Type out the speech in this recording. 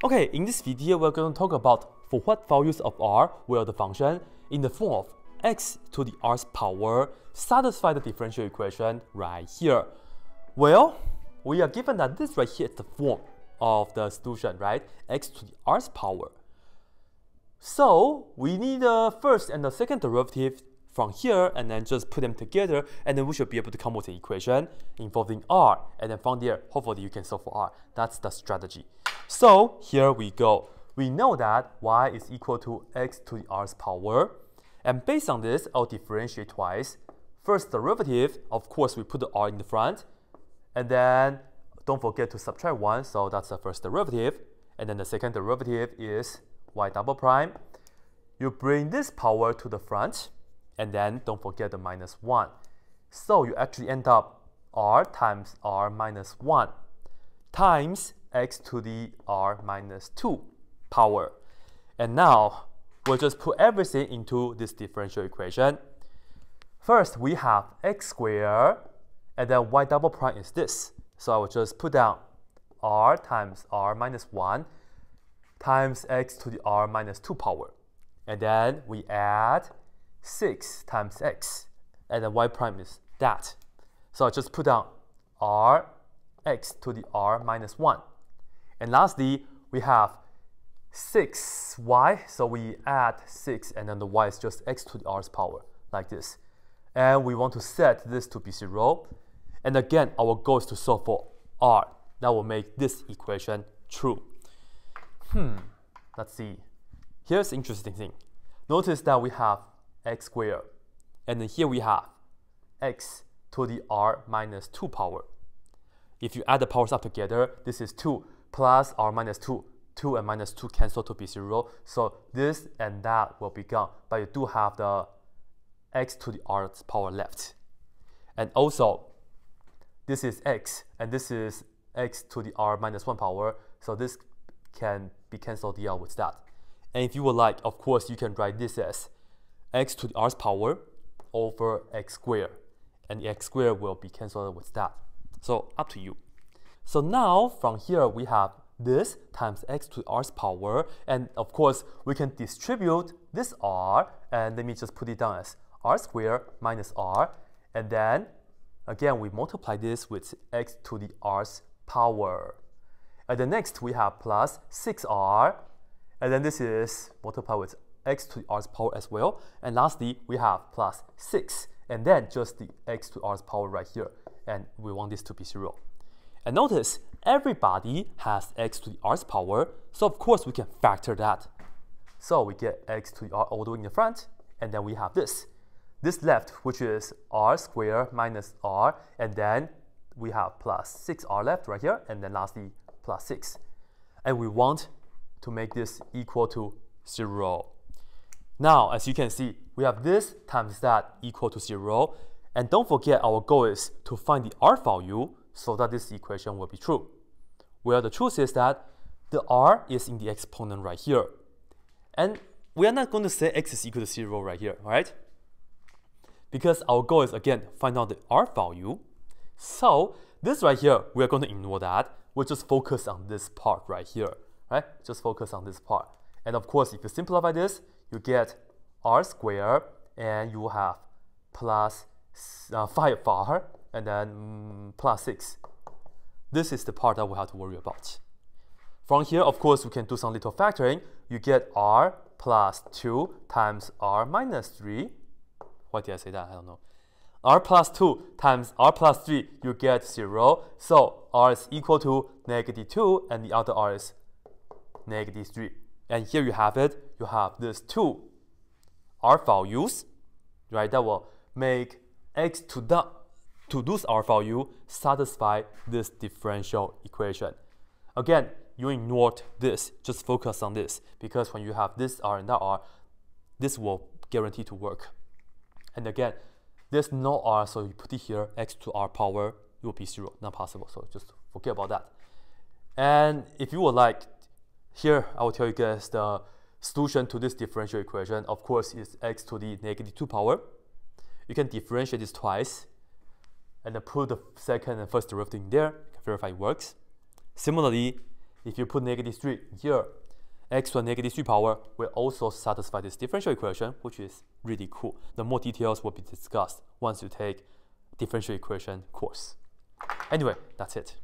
Okay, in this video, we're going to talk about for what values of r will the function in the form of x to the r's power satisfy the differential equation right here. Well, we are given that this right here is the form of the solution, right? X to the r's power. So we need the first and the second derivative from here, and then just put them together, and then we should be able to come with an equation involving r, and then from there, hopefully you can solve for r. That's the strategy. So here we go. We know that y is equal to x to the r's power, and based on this, I'll differentiate twice. First derivative, of course, we put the r in the front, and then don't forget to subtract 1, so that's the first derivative. And then the second derivative is y double prime. You bring this power to the front, and then don't forget the minus 1. So you actually end up r times r minus 1 times x to the r minus 2 power. And now we'll just put everything into this differential equation. First, we have x squared, and then y double prime is this. So I will just put down r times r minus 1 times x to the r minus 2 power. And then we add 6 times x, and then y prime is that. So I just put down r x to the r minus 1. And lastly, we have 6y, so we add 6, and then the y is just x to the r's power, like this. And we want to set this to be 0. And again, our goal is to solve for r. That will make this equation true. Let's see. Here's the interesting thing. Notice that we have x squared, and then here we have x to the r minus 2 power. If you add the powers up together, this is 2 plus r minus 2. 2 and minus 2 cancel to be 0. So this and that will be gone, but you do have the x to the r's power left. And also, this is x, and this is x to the r minus 1 power. So this can be cancelled out with that. And if you would like, of course, you can write this as x to the r's power over x squared, and the x squared will be cancelled with that. So up to you. So now from here we have this times x to the r's power, and of course we can distribute this r, and let me just put it down as r squared minus r, and then again we multiply this with x to the r's power. And then next we have plus 6r, and then this is multiplied with x to the r's power as well. And lastly, we have plus 6, and then just the x to the r's power right here. And we want this to be 0. And notice, everybody has x to the r's power, so of course we can factor that. So we get x to the r all the way in the front, and then we have this. This left, which is r squared minus r, and then we have plus 6r left right here, and then lastly, plus 6. And we want to make this equal to 0. Now, as you can see, we have this times that equal to 0. And don't forget, our goal is to find the r value so that this equation will be true. Well, the truth is that the r is in the exponent right here. And we are not going to say x is equal to 0 right here, right? Because our goal is, again, find out the r value. So this right here, we are going to ignore that. We'll just focus on this part right here, right? Just focus on this part. And of course, if you simplify this, you get r squared, and you will have plus 5r, and then plus 6. This is the part that we have to worry about. From here, of course, we can do some little factoring. You get r plus 2 times r minus 3. Why did I say that? I don't know. R plus 2 times r plus 3, you get 0. So r is equal to negative 2, and the other r is negative 3. And here you have it. You have these two r values, right? That will make x to this r value satisfy this differential equation. Again, you ignored this. Just focus on this, because when you have this r and that r, this will guarantee to work. And again, there's no r, so you put it here, x to r power, it will be 0. Not possible, so just forget about that. And if you would like, here I will tell you guys the solution to this differential equation, of course, is x to the negative 2 power. You can differentiate this twice, and then put the second and first derivative in there, verify it works. Similarly, if you put negative 3 here, x to the negative 3 power will also satisfy this differential equation, which is really cool. The more details will be discussed once you take differential equation course. Anyway, that's it.